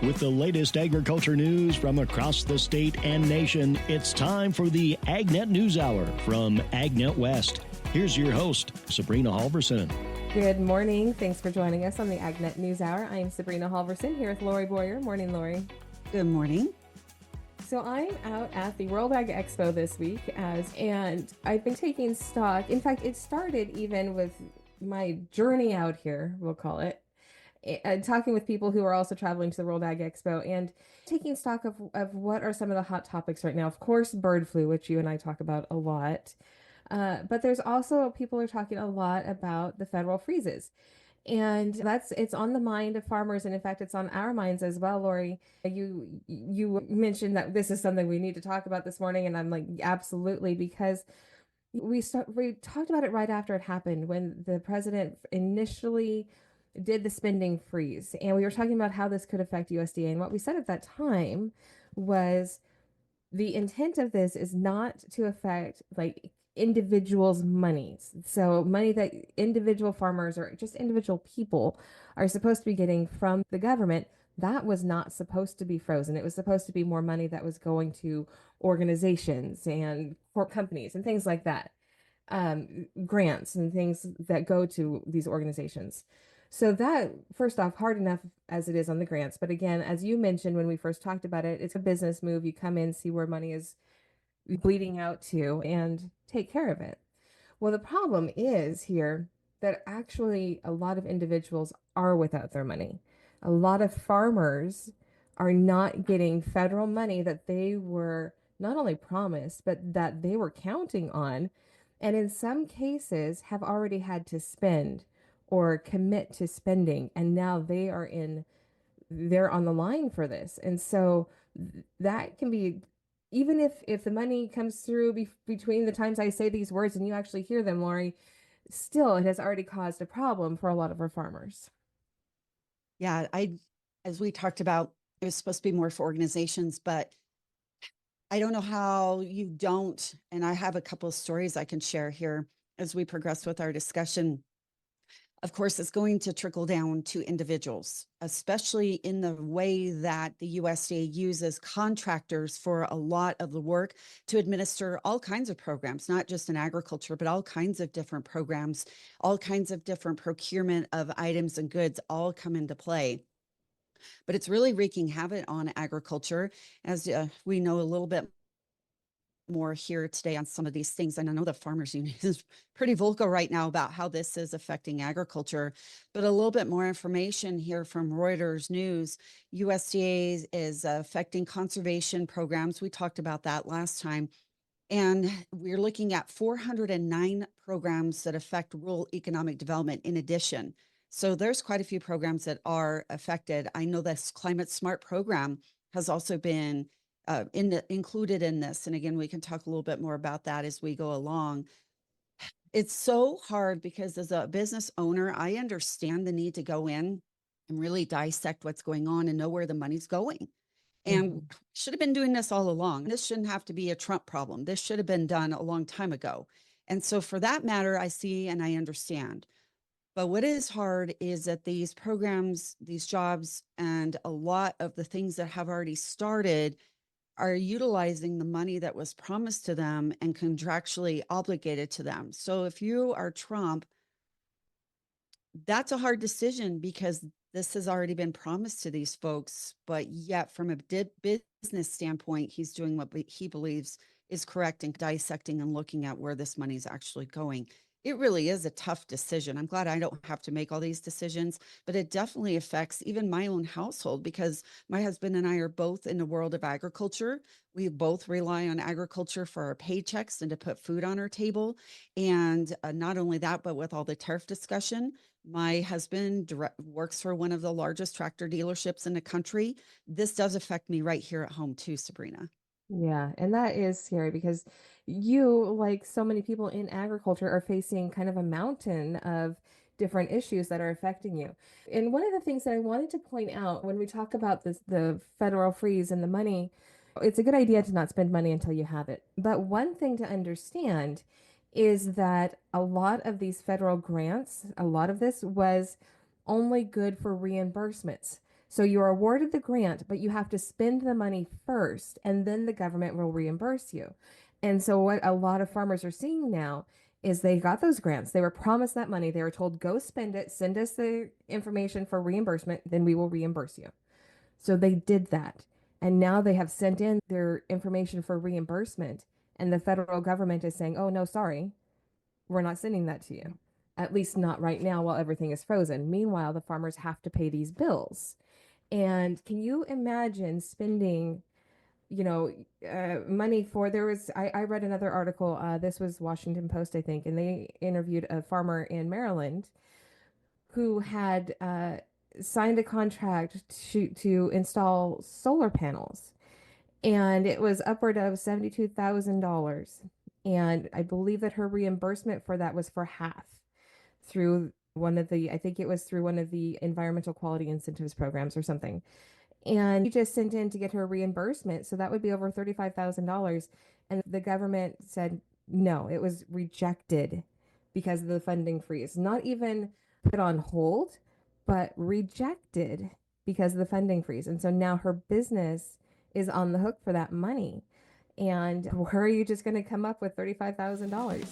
With the latest agriculture news from across the state and nation, it's time for the AgNet News Hour from AgNet West. Here's your host, Sabrina Halvorson. Good morning. Thanks for joining us on the AgNet News Hour. I'm Sabrina Halvorson here with Lorrie Boyer. Morning, Lorrie. Good morning. So I'm out at the World Ag Expo this week and I've been taking stock. In fact, it started even with my journey out here, we'll call it, and talking with people who are also traveling to the World Ag Expo and taking stock of what are some of the hot topics right now. Of course, bird flu, which you and I talk about a lot. But there's also people are talking a lot about the federal freezes. And it's on the mind of farmers, and in fact, it's on our minds as well, Lorrie. You mentioned that this is something we need to talk about this morning, and I'm like, absolutely, because we talked about it right after it happened when the president initially did the spending freeze, and we were talking about how this could affect USDA. And what we said at that time was the intent of this is not to affect like individuals' monies. So money that individual farmers or just individual people are supposed to be getting from the government, that was not supposed to be frozen. It was supposed to be more money that was going to organizations and companies and things like that, grants and things that go to these organizations. So that, first off, hard enough as it is on the grants. But again, as you mentioned when we first talked about it, it's a business move. You come in, see where money is bleeding out to, and take care of it. Well, the problem is here that actually a lot of individuals are without their money. A lot of farmers are not getting federal money that they were not only promised, but that they were counting on, and in some cases have already had to spend or commit to spending, and now they're on the line for this. And so that can be, even if the money comes through between the times I say these words and you actually hear them, Lorrie, still it has already caused a problem for a lot of our farmers. Yeah, as we talked about, it was supposed to be more for organizations, but I don't know how you don't, and I have a couple of stories I can share here as we progress with our discussion. Of course, it's going to trickle down to individuals, especially in the way that the USDA uses contractors for a lot of the work to administer all kinds of programs, not just in agriculture, but all kinds of different programs, all kinds of different procurement of items and goods all come into play. But it's really wreaking havoc on agriculture, as we know a little bit more here today on some of these things. And I know the Farmers Union is pretty vocal right now about how this is affecting agriculture, but a little bit more information here from Reuters News. USDA is affecting conservation programs. We talked about that last time. And we're looking at 409 programs that affect rural economic development in addition. So there's quite a few programs that are affected. I know this Climate Smart program has also been included in this. And again, we can talk a little bit more about that as we go along. It's so hard because as a business owner, I understand the need to go in and really dissect what's going on and know where the money's going. And should have been doing this all along. This shouldn't have to be a Trump problem. This should have been done a long time ago. And so for that matter, I see and I understand. But what is hard is that these programs, these jobs, and a lot of the things that have already started are utilizing the money that was promised to them and contractually obligated to them. So if you are Trump, that's a hard decision because this has already been promised to these folks, but yet from a business standpoint, he's doing what he believes is correct and dissecting and looking at where this money is actually going. It really is a tough decision. I'm glad I don't have to make all these decisions, but it definitely affects even my own household because my husband and I are both in the world of agriculture. We both rely on agriculture for our paychecks and to put food on our table. And not only that, but with all the tariff discussion, my husband works for one of the largest tractor dealerships in the country. This does affect me right here at home too, Sabrina. Yeah, and that is scary because you, like so many people in agriculture, are facing kind of a mountain of different issues that are affecting you. And one of the things that I wanted to point out when we talk about the federal freeze and the money, it's a good idea to not spend money until you have it. But one thing to understand is that a lot of these federal grants, a lot of this was only good for reimbursements. So you're awarded the grant, but you have to spend the money first, and then the government will reimburse you. And so what a lot of farmers are seeing now is they got those grants. They were promised that money. They were told, go spend it, send us the information for reimbursement, then we will reimburse you. So they did that. And now they have sent in their information for reimbursement. And the federal government is saying, oh, no, sorry, we're not sending that to you. At least not right now while everything is frozen. Meanwhile, the farmers have to pay these bills. And can you imagine spending, money for, I read another article, this was Washington Post, I think, and they interviewed a farmer in Maryland who had signed a contract to install solar panels. And it was upward of $72,000. And I believe that her reimbursement for that was for half through I think it was through one of the environmental quality incentives programs or something. And he just sent in to get her reimbursement. So that would be over $35,000. And the government said no, it was rejected because of the funding freeze. Not even put on hold, but rejected because of the funding freeze. And so now her business is on the hook for that money. And where are you just going to come up with $35,000?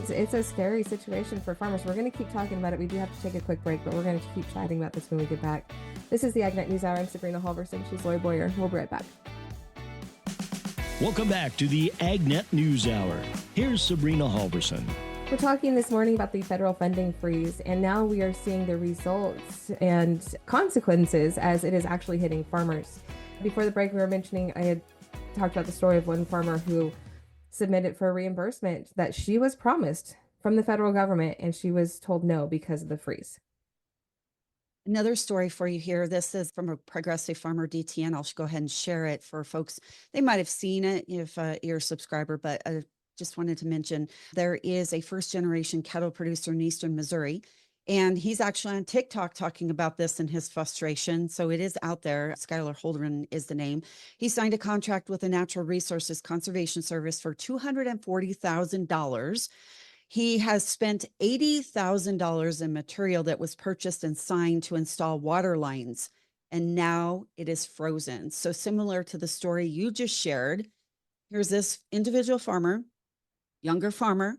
It's a scary situation for farmers. We're going to keep talking about it. We do have to take a quick break, but we're going to keep chatting about this when we get back. This is the AgNet News Hour. I'm Sabrina Halvorson. She's Lorrie Boyer. We'll be right back. Welcome back to the AgNet News Hour. Here's Sabrina Halvorson. We're talking this morning about the federal funding freeze, and now we are seeing the results and consequences as it is actually hitting farmers. Before the break, we were mentioning, I had talked about the story of one farmer who submitted for a reimbursement that she was promised from the federal government, and she was told no because of the freeze. Another story for you here. This is from a progressive farmer DTN. I'll go ahead and share it for folks. They might have seen it if you're a subscriber, but I just wanted to mention there is a first generation cattle producer in Eastern Missouri. And he's actually on TikTok talking about this and his frustration. So it is out there. Skylar Holderan is the name. He signed a contract with the Natural Resources Conservation Service for $240,000. He has spent $80,000 in material that was purchased and signed to install water lines, and now it is frozen. So similar to the story you just shared, here's this individual farmer, younger farmer,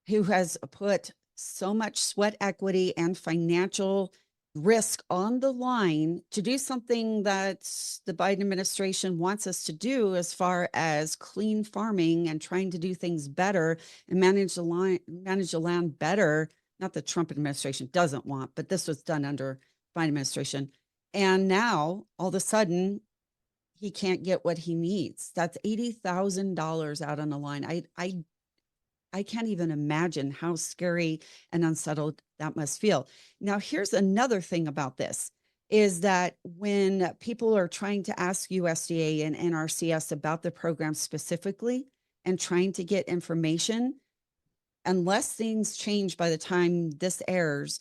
who has put so much sweat equity and financial risk on the line to do something that the Biden administration wants us to do as far as clean farming and trying to do things better and manage the land better. Not the Trump administration doesn't want, but this was done under Biden administration. And now all of a sudden he can't get what he needs. That's $80,000 out on the line. I can't even imagine how scary and unsettled that must feel. Now, here's another thing about this is that when people are trying to ask USDA and NRCS about the program specifically and trying to get information, unless things change by the time this airs,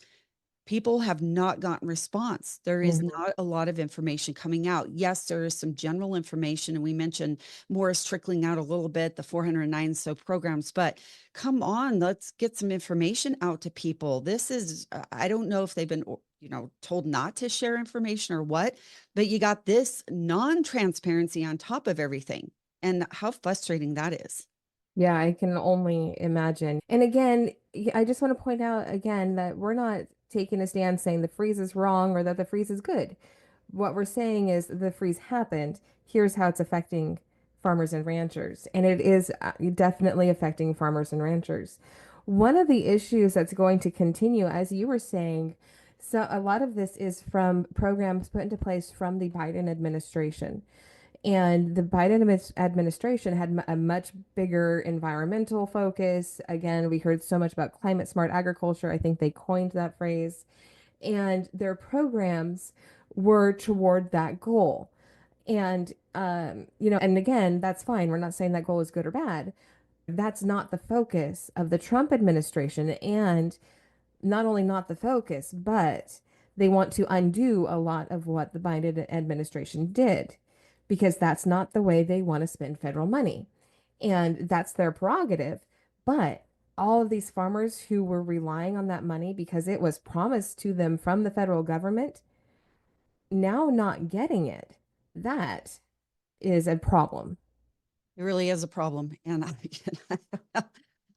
people have not gotten response. There is not a lot of information coming out. Yes, there is some general information, and we mentioned more is trickling out a little bit, the 409 so programs, but come on, let's get some information out to people. This is, I don't know if they've been, told not to share information or what, but you got this non-transparency on top of everything, and how frustrating that is. Yeah, I can only imagine. And again, I just want to point out again that we're not taking a stand saying the freeze is wrong or that the freeze is good. What we're saying is the freeze happened. Here's how it's affecting farmers and ranchers. And it is definitely affecting farmers and ranchers. One of the issues that's going to continue, as you were saying, so a lot of this is from programs put into place from the Biden administration. And the Biden administration had a much bigger environmental focus. Again, we heard so much about climate smart agriculture. I think they coined that phrase. And their programs were toward that goal. And, and again, that's fine. We're not saying that goal is good or bad. That's not the focus of the Trump administration. And not only not the focus, but they want to undo a lot of what the Biden administration did because that's not the way they want to spend federal money. And that's their prerogative. But all of these farmers who were relying on that money because it was promised to them from the federal government, now not getting it, that is a problem. It really is a problem. And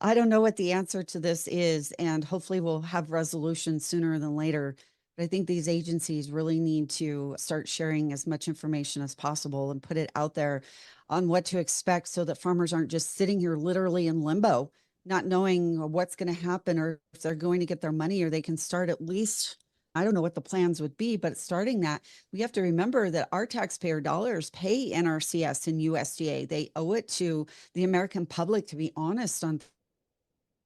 I don't know what the answer to this is. And hopefully we'll have resolution sooner than later. But I think these agencies really need to start sharing as much information as possible and put it out there on what to expect so that farmers aren't just sitting here literally in limbo, not knowing what's going to happen or if they're going to get their money, or they can start at least. I don't know what the plans would be, but starting that, we have to remember that our taxpayer dollars pay NRCS and USDA. They owe it to the American public to be honest on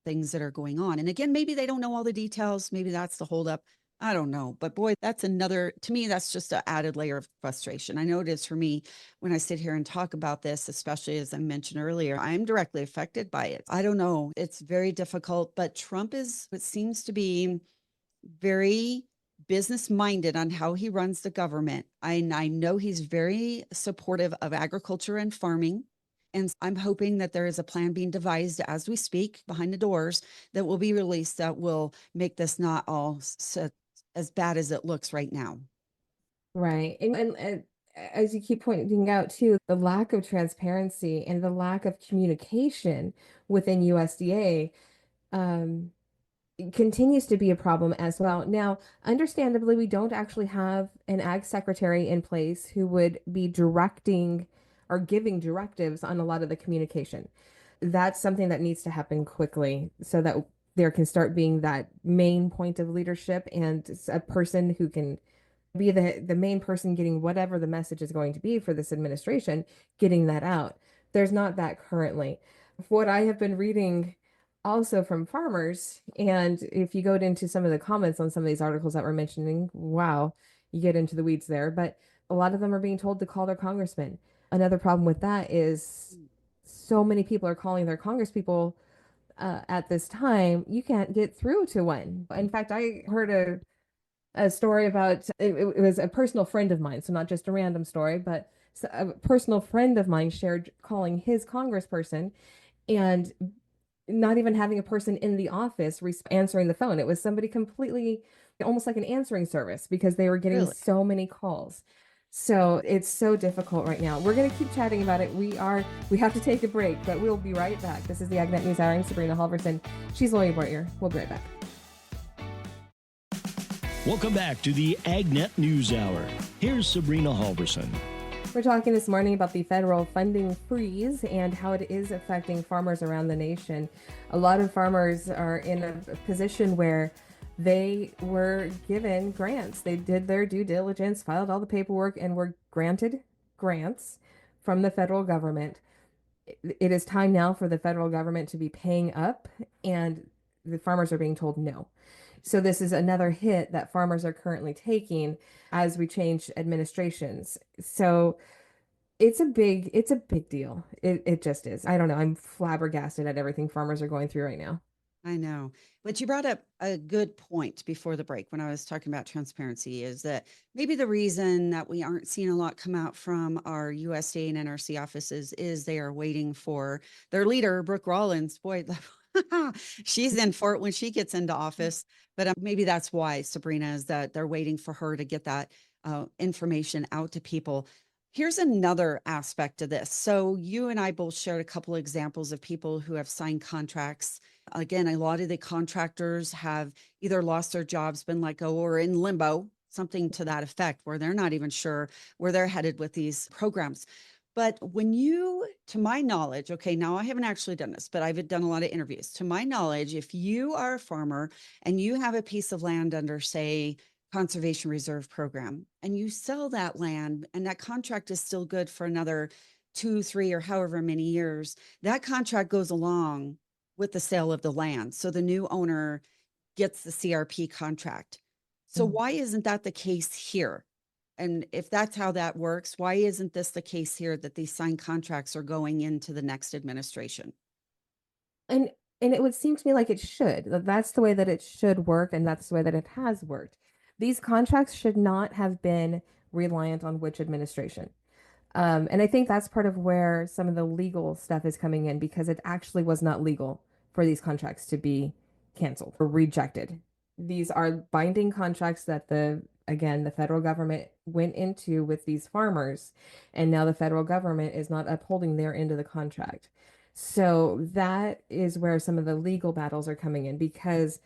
things that are going on. And again, maybe they don't know all the details. Maybe that's the holdup. I don't know. But boy, that's another, to me, that's just an added layer of frustration. I know it is for me when I sit here and talk about this, especially as I mentioned earlier, I'm directly affected by it. I don't know. It's very difficult, but Trump is, it seems to be very business minded on how he runs the government. I know he's very supportive of agriculture and farming. And I'm hoping that there is a plan being devised as we speak behind the doors that will be released that will make this not all as bad as it looks right now. Right. And as you keep pointing out too, the lack of transparency and the lack of communication within USDA um, continues to be a problem as well. Now, understandably, we don't actually have an ag secretary in place who would be directing or giving directives on a lot of the communication. That's something that needs to happen quickly so that there can start being that main point of leadership and a person who can be the main person getting whatever the message is going to be for this administration, getting that out. There's not that currently. What I have been reading also from farmers, and if you go into some of the comments on some of these articles that we're mentioning, wow, you get into the weeds there, but a lot of them are being told to call their congressman. Another problem with that is so many people are calling their congresspeople at this time, you can't get through to one. In fact, I heard a story about it was a personal friend of mine, so not just a random story, but a personal friend of mine shared calling his congressperson and not even having a person in the office answering the phone. It was somebody completely almost like an answering service because they were getting Really? so many calls. So it's so difficult right now. We're going to keep chatting about it. We have to take a break, but we'll be right back. This is the AgNet News Hour. I'm Sabrina Halvorson. She's Lorrie Boyer. We'll be right back. Welcome back to the AgNet News Hour. Here's Sabrina Halvorson. We're talking this morning about the federal funding freeze and how it is affecting farmers around the nation. A lot of farmers are in a position where they were given grants. They did their due diligence, filed all the paperwork, and were granted grants from the federal government. It is time now for the federal government to be paying up, and the farmers are being told no. So this is another hit that farmers are currently taking as we change administrations. So it's a big deal. It just is. I don't know. I'm flabbergasted at everything farmers are going through right now. I know. But you brought up a good point before the break when I was talking about transparency is that maybe the reason that we aren't seeing a lot come out from our USDA and NRC offices is they are waiting for their leader, Brooke Rollins. Boy, she's in for it when she gets into office. But maybe that's why, Sabrina, is that they're waiting for her to get that information out to people. Here's another aspect of this. So you and I both shared a couple of examples of people who have signed contracts. Again, a lot of the contractors have either lost their jobs, been let go, or in limbo, something to that effect, where they're not even sure where they're headed with these programs. But when you, to my knowledge, okay, now I haven't actually done this, but I've done a lot of interviews. To my knowledge, if you are a farmer and you have a piece of land under, say, conservation reserve program, and you sell that land and that contract is still good for another 2, 3, or however many years, that contract goes along with the sale of the land. So the new owner gets the CRP contract. So Mhm. why isn't that the case here? And if that's how that works, why isn't this the case here that these signed contracts are going into the next administration? And and it would seem to me like it should. That's the way that it should work, and that's the way that it has worked. These contracts should not have been reliant on which administration. And I think that's part of where some of the legal stuff is coming in because it actually was not legal for these contracts to be canceled or rejected. These are binding contracts that the again, the federal government went into with these farmers, and now the federal government is not upholding their end of the contract. So that is where some of the legal battles are coming in because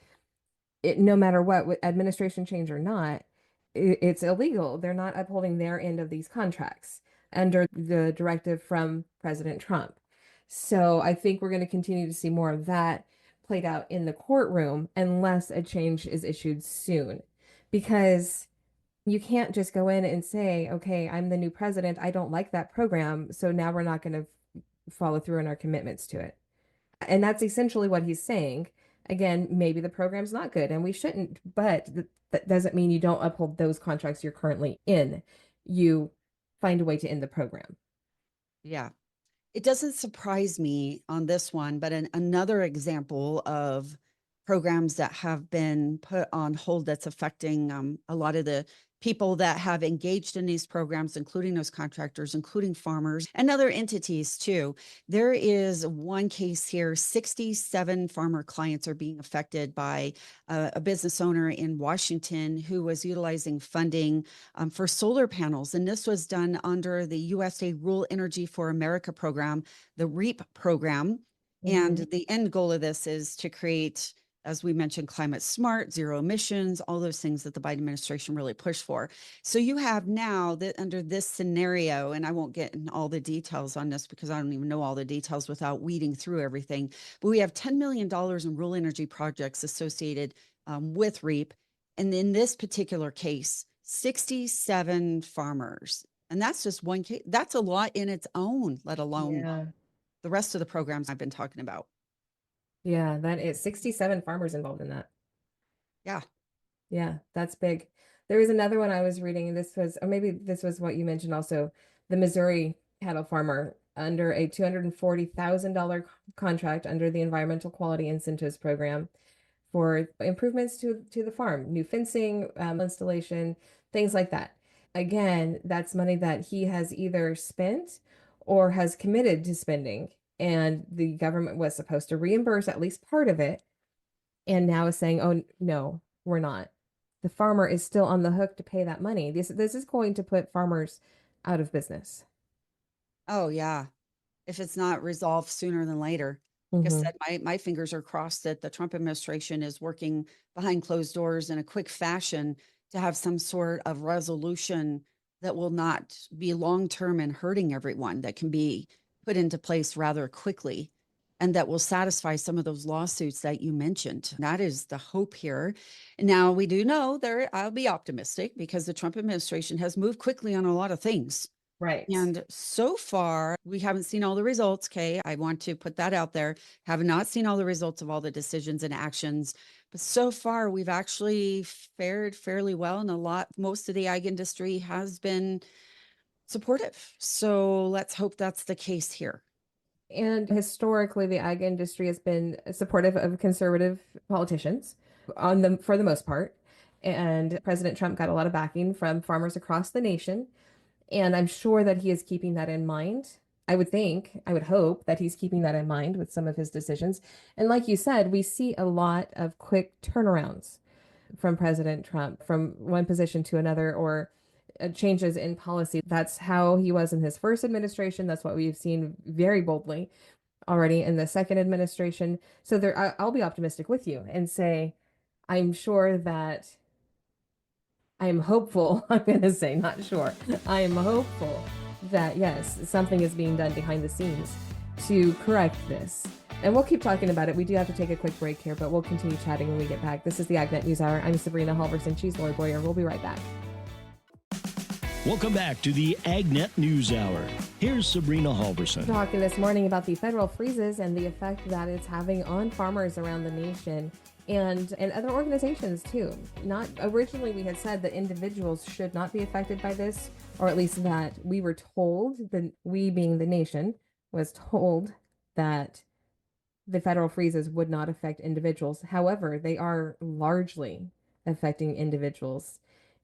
no matter what, with administration change or not, it's illegal. They're not upholding their end of these contracts under the directive from President Trump. So I think we're going to continue to see more of that played out in the courtroom unless a change is issued soon. Because you can't just go in and say, okay, I'm the new president. I don't like that program. So now we're not going to follow through on our commitments to it. And that's essentially what he's saying. Again, maybe the program's not good and we shouldn't, but that doesn't mean you don't uphold those contracts you're currently in. You find a way to end the program. Yeah. It doesn't surprise me on this one, but another example of programs that have been put on hold that's affecting a lot of the people that have engaged in these programs, including those contractors, including farmers and other entities too. There is one case here, 67 farmer clients are being affected by a business owner in Washington who was utilizing funding for solar panels. And this was done under the USA Rural Energy for America program, the REAP program. And the end goal of this is to create, as we mentioned, climate smart, zero emissions, all those things that the Biden administration really pushed for. So you have now that under this scenario, and I won't get in all the details on this because I don't even know all the details without weeding through everything, but we have $10 million in rural energy projects associated with REAP. And in this particular case, 67 farmers. And that's just one case. That's a lot in its own, let alone the rest of the programs I've been talking about. Yeah, that is 67 farmers involved in that. Yeah. Yeah, that's big. There was another one I was reading, and this was, or maybe this was what you mentioned also, the Missouri cattle farmer under a $240,000 contract under the Environmental Quality Incentives Program for improvements to the farm, new fencing, installation, things like that. Again, that's money that he has either spent or has committed to spending, and the government was supposed to reimburse at least part of it, and now is saying, "Oh no, we're not." The farmer is still on the hook to pay that money. This is going to put farmers out of business. Oh, yeah. If it's not resolved sooner than later. Like I Hmm. said, my fingers are crossed that the Trump administration is working behind closed doors in a quick fashion to have some sort of resolution that will not be long term and hurting everyone, that can be put into place rather quickly and that will satisfy some of those lawsuits that you mentioned. That is the hope here. Now, we do know there, I'll be optimistic because the Trump administration has moved quickly on a lot of things. Right. And so far, we haven't seen all the results, Kay. I want to put that out there. Have not seen all the results of all the decisions and actions. But so far, we've actually fared fairly well. And most of the ag industry has been supportive. So let's hope that's the case here. And historically, the ag industry has been supportive of conservative politicians for the most part. And President Trump got a lot of backing from farmers across the nation. And I'm sure that he is keeping that in mind. I would hope that he's keeping that in mind with some of his decisions. And like you said, we see a lot of quick turnarounds from President Trump from one position to another or changes in policy. That's how he was in his first administration. That's what we've seen very boldly already in the second administration. So I'll be optimistic with you and say, I'm sure that I am hopeful. I'm going to say, not sure. I am hopeful that, yes, something is being done behind the scenes to correct this. And we'll keep talking about it. We do have to take a quick break here, but we'll continue chatting when we get back. This is the AgNet News Hour. I'm Sabrina Halvorson. She's Lorrie Boyer. We'll be right back. Welcome back to the AgNet News Hour. Here's Sabrina Halvorson. Talking this morning about the federal freezes and the effect that it's having on farmers around the nation and other organizations too. Not originally we had said that individuals should not be affected by this, or at least that we were told, that we being the nation was told that the federal freezes would not affect individuals. However, they are largely affecting individuals.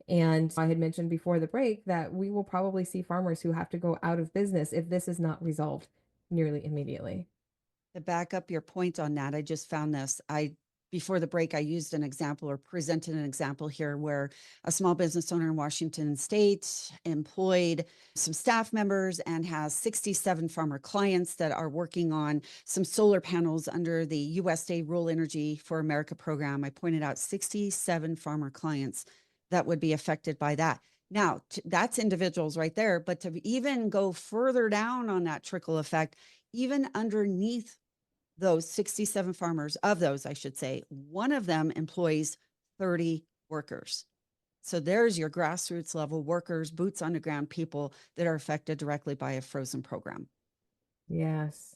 And I had mentioned before the break that we will probably see farmers who have to go out of business if this is not resolved nearly immediately. To back up your point on that, I just found this. I before the break, I used an example or presented an example here where a small business owner in Washington state employed some staff members and has 67 farmer clients that are working on some solar panels under the USDA Rural Energy for America program. I pointed out 67 farmer clients that would be affected by that. Now, that's individuals right there, but to even go further down on that trickle effect, even underneath those 67 farmers, of those, I should say, one of them employs 30 workers. So there's your grassroots level workers, boots on the ground people that are affected directly by a frozen program. Yes.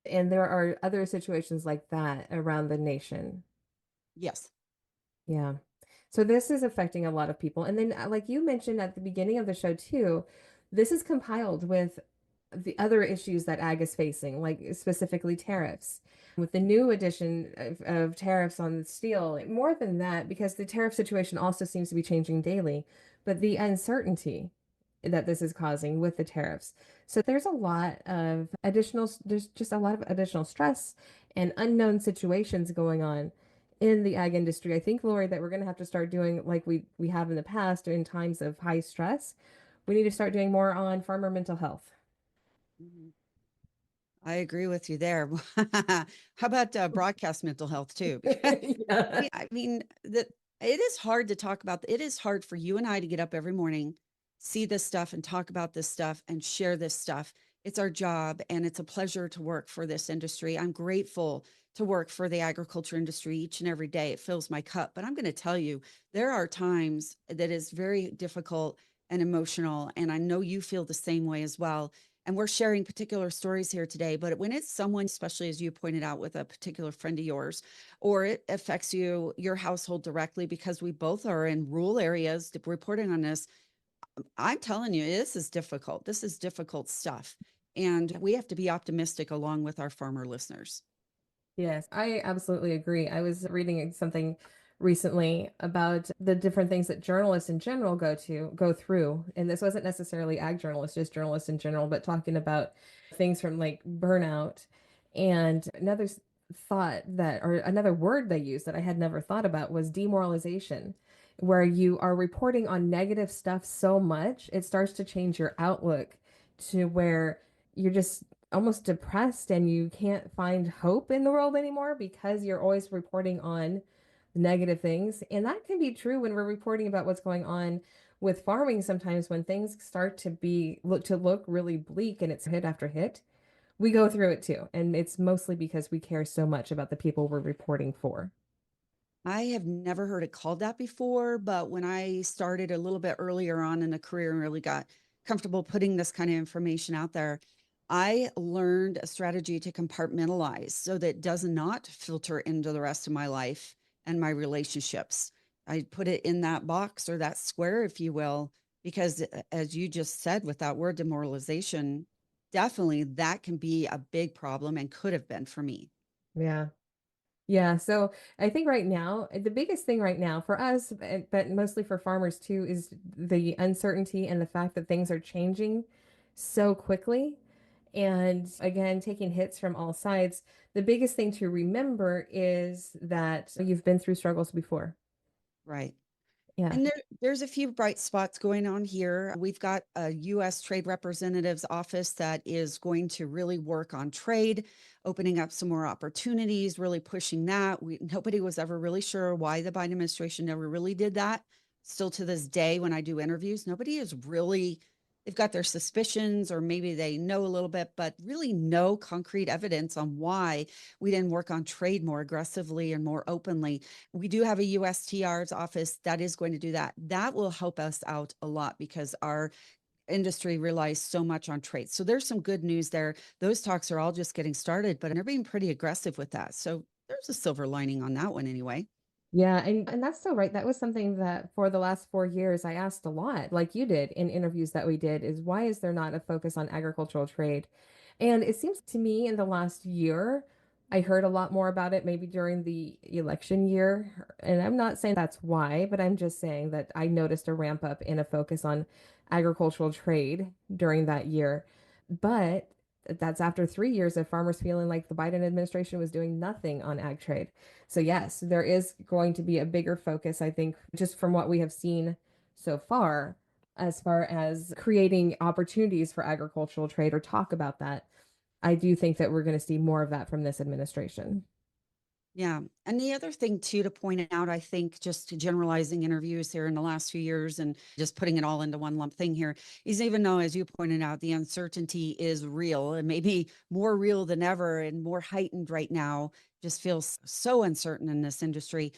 And there are other situations like that around the nation. Yes. Yeah. So this is affecting a lot of people. And then, like you mentioned at the beginning of the show too, this is compiled with the other issues that ag is facing, like specifically tariffs. With the new addition of tariffs on steel, more than that, because the tariff situation also seems to be changing daily, but the uncertainty that this is causing with the tariffs. So there's just a lot of additional stress and unknown situations going on in the ag industry. I think, Lori, that we're going to have to start doing like we have in the past in times of high stress. We need to start doing more on farmer mental health. Mhm. I agree with you there. How about broadcast mental health too? Because Yeah. I mean that it is hard to talk about. It is hard for you and I to get up every morning, see this stuff, and talk about this stuff and share this stuff. It's our job, and it's a pleasure to work for this industry. I'm grateful to work for the agriculture industry each and every day. It fills my cup. But I'm going to tell you, there are times that is very difficult and emotional, and I know you feel the same way as well. And we're sharing particular stories here today, but when it's someone, especially as you pointed out with a particular friend of yours, or it affects your household directly, because we both are in rural areas reporting on this, I'm telling you, this is difficult. This is difficult stuff. And we have to be optimistic along with our farmer listeners. Yes, I absolutely agree. I was reading something recently about the different things that journalists in general go through. And this wasn't necessarily ag journalists, just journalists in general, but talking about things from like burnout. And thought that, or another word they used that I had never thought about was demoralization, where you are reporting on negative stuff so much, it starts to change your outlook to where you're just almost depressed and you can't find hope in the world anymore because you're always reporting on negative things. And that can be true when we're reporting about what's going on with farming sometimes when things start to look really bleak and it's hit after hit. We go through it too. And it's mostly because we care so much about the people we're reporting for. I have never heard it called that before, but when I started a little bit earlier on in the career and really got comfortable putting this kind of information out there, I learned a strategy to compartmentalize so that it does not filter into the rest of my life and my relationships. I put it in that box or that square, if you will, because as you just said, with that word demoralization, definitely that can be a big problem and could have been for me. Yeah. Yeah, so I think right now, the biggest thing right now for us, but mostly for farmers too, is the uncertainty and the fact that things are changing so quickly. And again, taking hits from all sides. The biggest thing to remember is that you've been through struggles before. Right. Yeah. And there's a few bright spots going on here. We've got a U.S. Trade Representative's office that is going to really work on trade, opening up some more opportunities, really pushing that. Nobody was ever really sure why the Biden administration never really did that. Still to this day, when I do interviews, nobody is really, they've got their suspicions or maybe they know a little bit, but really no concrete evidence on why we didn't work on trade more aggressively and more openly. We do have a USTR's office that is going to do that. That will help us out a lot because our industry relies so much on trade. So there's some good news there. Those talks are all just getting started, but they're being pretty aggressive with that. So there's a silver lining on that one anyway. Yeah, and that's so right. That was something that for the last 4 years I asked a lot, like you did in interviews that we did, is why is there not a focus on agricultural trade? And it seems to me in the last year, I heard a lot more about it, maybe during the election year. And I'm not saying that's why, but I'm just saying that I noticed a ramp up in a focus on agricultural trade during that year. But That's after 3 years of farmers feeling like the Biden administration was doing nothing on ag trade. So, yes, there is going to be a bigger focus, I think, just from what we have seen so far, as far as creating opportunities for agricultural trade or talk about that. I do think that we're going to see more of that from this administration. Yeah. And the other thing, too, to point out, I think just generalizing interviews here in the last few years and just putting it all into one lump thing here is, even though, as you pointed out, the uncertainty is real and maybe more real than ever and more heightened right now, just feels so uncertain in this industry.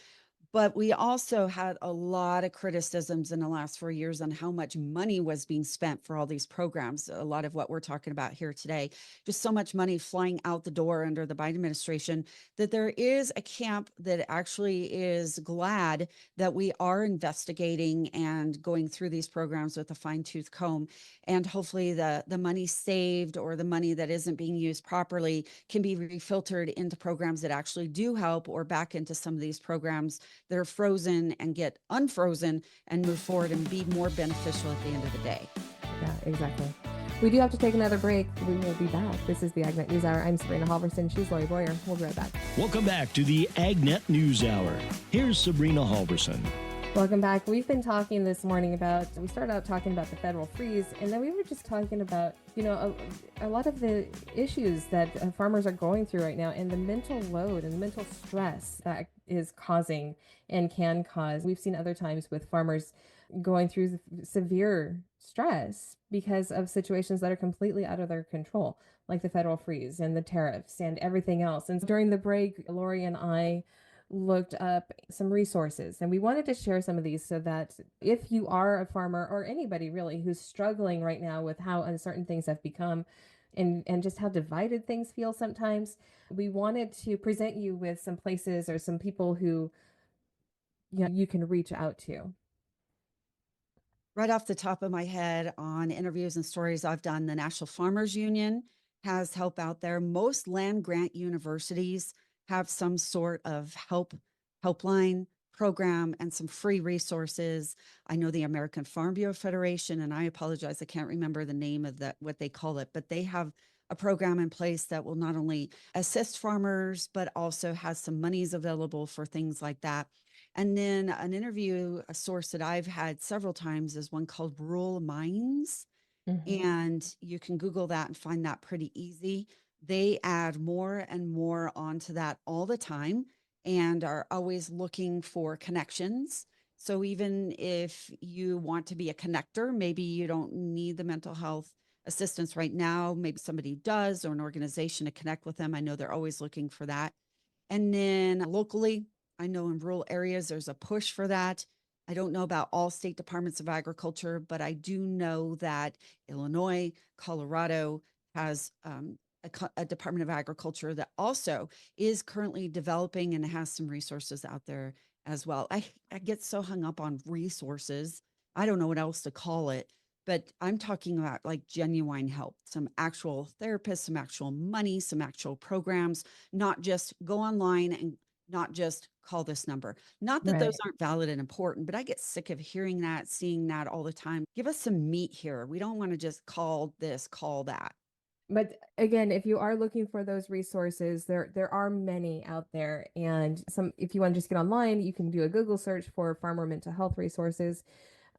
But we also had a lot of criticisms in the last 4 years on how much money was being spent for all these programs. A lot of what we're talking about here today, just so much money flying out the door under the Biden administration, that there is a camp that actually is glad that we are investigating and going through these programs with a fine tooth comb. And hopefully the money saved or the money that isn't being used properly can be refiltered into programs that actually do help, or back into some of these programs that are frozen and get unfrozen and move forward and be more beneficial at the end of the day. Yeah, exactly. We do have to take another break. We will be back. This is the AgNet News Hour. I'm Sabrina Halvorson. She's Lorrie Boyer. We'll be right back. Welcome back to the AgNet News Hour. Here's Sabrina Halvorson. Welcome back. We've been talking this morning about, we started out talking about the federal freeze, and then we were just talking about, a lot of the issues that farmers are going through right now, and the mental load and the mental stress that is causing and can cause. We've seen other times with farmers going through severe stress because of situations that are completely out of their control, like the federal freeze and the tariffs and everything else. And during the break, Lorrie and I looked up some resources, and we wanted to share some of these so that if you are a farmer, or anybody really who's struggling right now with how uncertain things have become, and just how divided things feel sometimes, we wanted to present you with some places or some people who you can reach out to. Right off the top of my head, on interviews and stories I've done, the National Farmers Union has help out there. Most land grant universities have some sort of helpline program and some free resources. I know the American Farm Bureau Federation, and I apologize, I can't remember the name of that, what they call it, but they have a program in place that will not only assist farmers, but also has some monies available for things like that. And then an interview, a source that I've had several times, is one called Rural Minds. Mhm. And you can Google that and find that pretty easy. They add more and more onto that all the time and are always looking for connections. So even if you want to be a connector, maybe you don't need the mental health assistance right now, maybe somebody does, or an organization to connect with them. I know they're always looking for that. And then locally, I know in rural areas, there's a push for that. I don't know about all state departments of agriculture, but I do know that Illinois, Colorado has a Department of Agriculture that also is currently developing and has some resources out there as well. I get so hung up on resources. I don't know what else to call it, but I'm talking about like genuine help, some actual therapists, some actual money, some actual programs, not just go online and not just call this number. Not that those Right. aren't valid and important, but I get sick of hearing that, seeing that all the time. Give us some meat here. We don't want to just call this, call that. But again, if you are looking for those resources, there are many out there. And some, if you want to just get online, you can do a Google search for farmer mental health resources.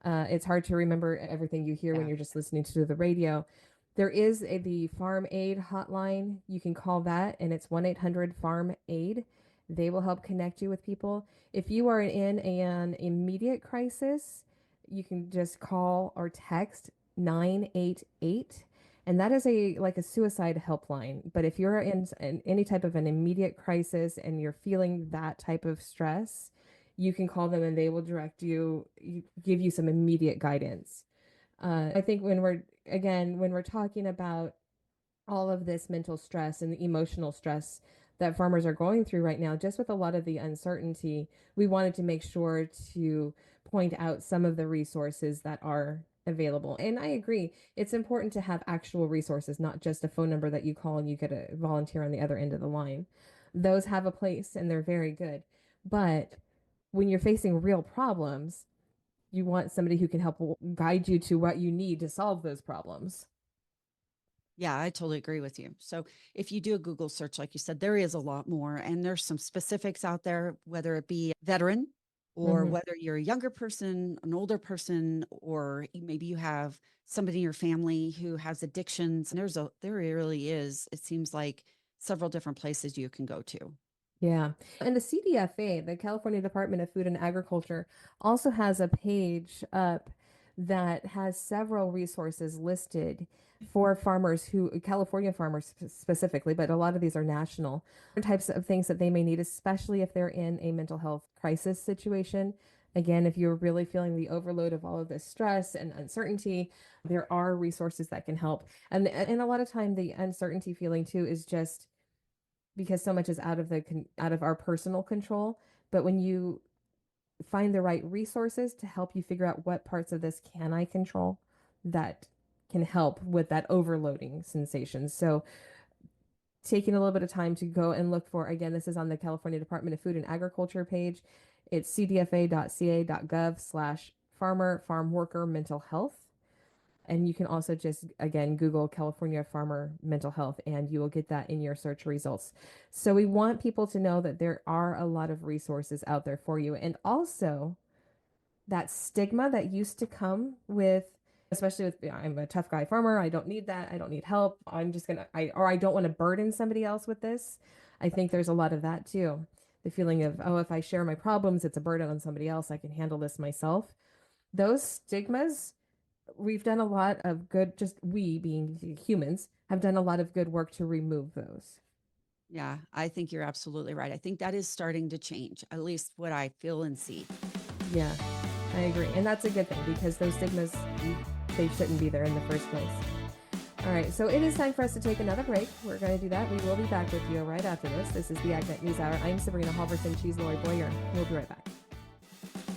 It's hard to remember everything you hear when Yeah. you're just listening to the radio. There is the Farm Aid hotline. You can call that, and it's 1-800-FARM-AID. They will help connect you with people. If you are in an immediate crisis, you can just call or text 988, and that is a suicide helpline. But if you're in any type of an immediate crisis and you're feeling that type of stress, you can call them and they will direct you, give you some immediate guidance. I think when we're talking about all of this mental stress and the emotional stress that farmers are going through right now, just with a lot of the uncertainty, we wanted to make sure to point out some of the resources that are available. And I agree, it's important to have actual resources, not just a phone number that you call and you get a volunteer on the other end of the line. Those have a place and they're very good. But when you're facing real problems, you want somebody who can help guide you to what you need to solve those problems. Yeah, I totally agree with you. So if you do a Google search, like you said, there is a lot more, and there's some specifics out there, whether it be veteran or Hmm. whether you're a younger person, an older person, or maybe you have somebody in your family who has addictions. And there really is, it seems like several different places you can go to. Yeah. And the CDFA, the California Department of Food and Agriculture, also has a page up that has several resources listed for farmers California farmers specifically, but a lot of these are national types of things that they may need, especially if they're in a mental health crisis situation. Again, if you're really feeling the overload of all of this stress and uncertainty, there are resources that can help. And a lot of time the uncertainty feeling too is just because so much is out of our personal control. But when you find the right resources to help you figure out what parts of this can I control, that can help with that overloading sensation. So taking a little bit of time to go and look for, again, this is on the California Department of Food and Agriculture page. It's cdfa.ca.gov/farmer farm worker mental health. And you can also just, again, Google California farmer mental health, and you will get that in your search results. So we want people to know that there are a lot of resources out there for you. And also, that stigma that used to come with, especially with, I'm a tough guy farmer, I don't need that, I don't need help, I'm just gonna, or I don't want to burden somebody else with this. I think there's a lot of that too. The feeling of, oh, if I share my problems, it's a burden on somebody else, I can handle this myself. Those stigmas, we've done a lot of good, just we being humans have done a lot of good work to remove those. Yeah, I think you're absolutely right. I think that is starting to change, at least what I feel and see. Yeah, I agree. And that's a good thing because those stigmas, they shouldn't be there in the first place. All right, so it is time for us to take another break. We're going to do that. We will be back with you right after this. This is the AgNet News Hour. I'm Sabrina Halvorson. She's Lorrie Boyer. We'll be right back.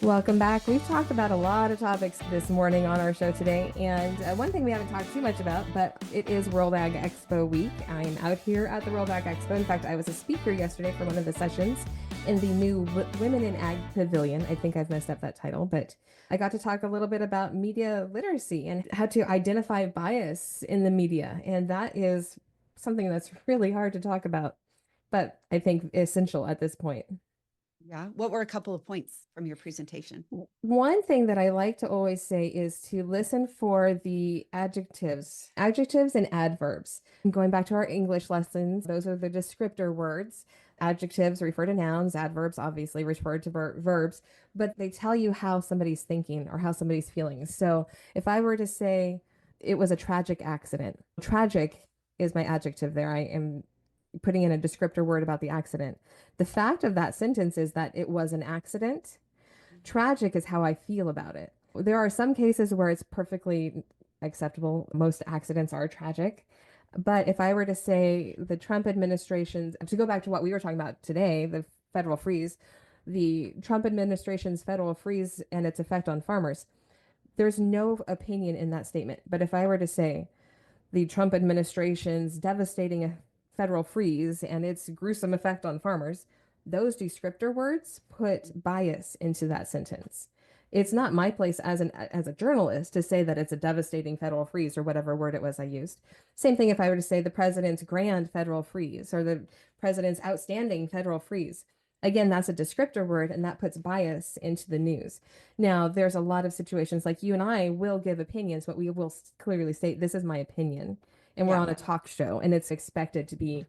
Welcome back. We've talked about a lot of topics this morning on our show today, and one thing we haven't talked too much about, but it is World Ag Expo week. I'm out here at the World Ag Expo. In fact, I was a speaker yesterday for one of the sessions in the new Women in Ag Pavilion. I think I've messed up that title, but I got to talk a little bit about media literacy and how to identify bias in the media, and that is something that's really hard to talk about, but I think essential at this point. Yeah. What were a couple of points from your presentation? One thing that I like to always say is to listen for the adjectives and adverbs. Going back to our English lessons, those are the descriptor words. Adjectives refer to nouns, adverbs obviously refer to verbs, but they tell you how somebody's thinking or how somebody's feeling. So if I were to say it was a tragic accident, tragic is my adjective there. I am putting in a descriptor word about the accident. The fact of that sentence is that it was an accident. Tragic is how I feel about it. There are some cases where it's perfectly acceptable. Most accidents are tragic. But if I were to say the Trump administration's, to go back to what we were talking about today, the federal freeze, the Trump administration's federal freeze and its effect on farmers, there's no opinion in that statement. But if I were to say the Trump administration's devastating federal freeze and its gruesome effect on farmers, those descriptor words put bias into that sentence. It's not my place as a journalist to say that it's a devastating federal freeze or whatever word it was I used. Same thing if I were to say the president's grand federal freeze or the president's outstanding federal freeze. Again, that's a descriptor word and that puts bias into the news. Now, there's a lot of situations like you and I will give opinions, but we will clearly state this is my opinion. And we're Yeah. on a talk show and it's expected to be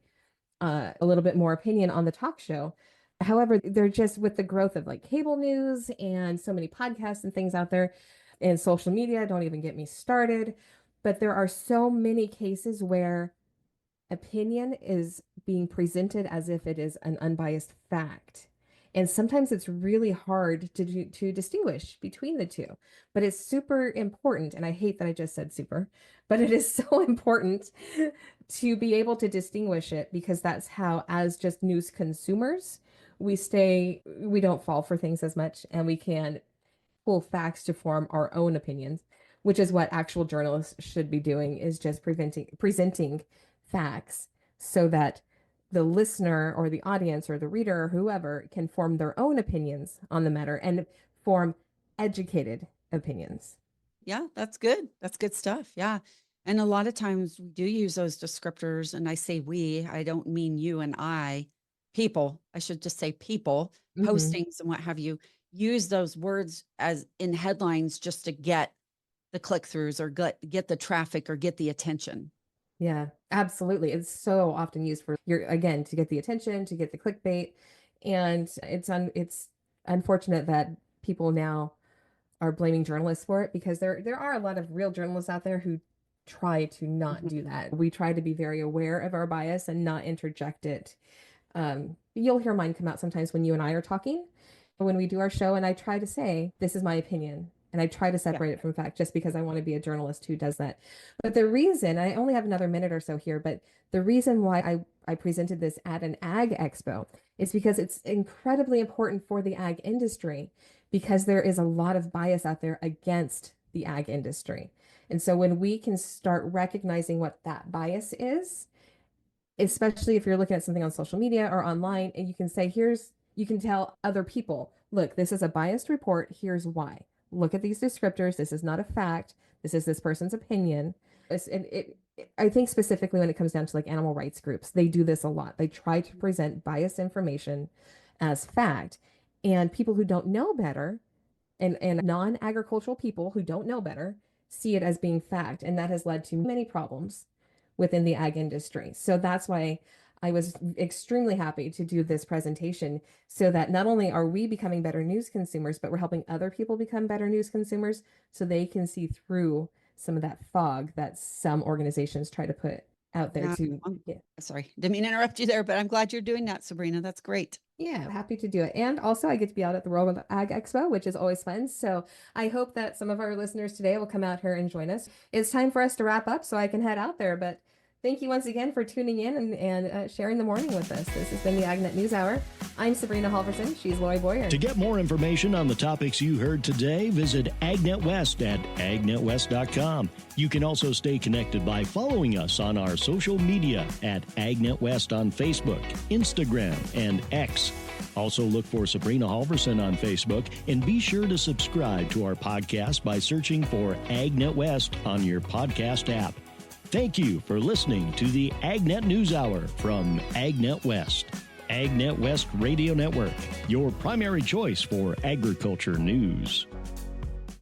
a little bit more opinion on the talk show. However, they're just with the growth of like cable news and so many podcasts and things out there and social media, don't even get me started. But there are so many cases where opinion is being presented as if it is an unbiased fact. And sometimes it's really hard to distinguish between the two, but it's super important. And I hate that I just said super, but it is so important to be able to distinguish it because that's how, as just news consumers, we don't fall for things as much and we can pull facts to form our own opinions, which is what actual journalists should be doing is just presenting facts so that the listener or the audience or the reader or whoever can form their own opinions on the matter and form educated opinions. Yeah, that's good. That's good stuff. Yeah. And a lot of times we do use those descriptors, and I say we, I don't mean you and people, I should just say people, Hmm. postings and what have you, use those words as in headlines just to get the click-throughs or get the traffic or get the attention. Yeah, absolutely. It's so often used for your again to get the attention, to get the clickbait, and it's unfortunate that people now are blaming journalists for it because there are a lot of real journalists out there who try to not Mhm. do that. We try to be very aware of our bias and not interject it. You'll hear mine come out sometimes when you and I are talking, when we do our show, and I try to say, this is my opinion. And I try to Yeah. separate it from fact just because I want to be a journalist who does that. But the reason, I only have another minute or so here, but the reason why I presented this at an Ag Expo is because it's incredibly important for the ag industry because there is a lot of bias out there against the ag industry. And so when we can start recognizing what that bias is, especially if you're looking at something on social media or online, and you can say, you can tell other people, look, this is a biased report. Here's why. Look at these descriptors. This is not a fact. This is this person's opinion. I think specifically when it comes down to like animal rights groups, they do this a lot. They try to present biased information as fact. And people who don't know better and non-agricultural people who don't know better see it as being fact, and that has led to many problems within the ag industry. So that's why I was extremely happy to do this presentation so that not only are we becoming better news consumers, but we're helping other people become better news consumers so they can see through some of that fog that some organizations try to put out there Yeah. to yeah. Sorry, didn't mean to interrupt you there, but I'm glad you're doing that, Sabrina. That's great. Yeah, happy to do it. And also, I get to be out at the World Ag Expo, which is always fun. So I hope that some of our listeners today will come out here and join us. It's time for us to wrap up so I can head out there. But thank you once again for tuning in and sharing the morning with us. This has been the AgNet News Hour. I'm Sabrina Halvorson. She's Lorrie Boyer. To get more information on the topics you heard today, visit AgNet West at agnetwest.com. You can also stay connected by following us on our social media at AgNet West on Facebook, Instagram, and X. Also look for Sabrina Halvorson on Facebook and be sure to subscribe to our podcast by searching for AgNet West on your podcast app. Thank you for listening to the AgNet News Hour from AgNet West. AgNet West Radio Network, your primary choice for agriculture news.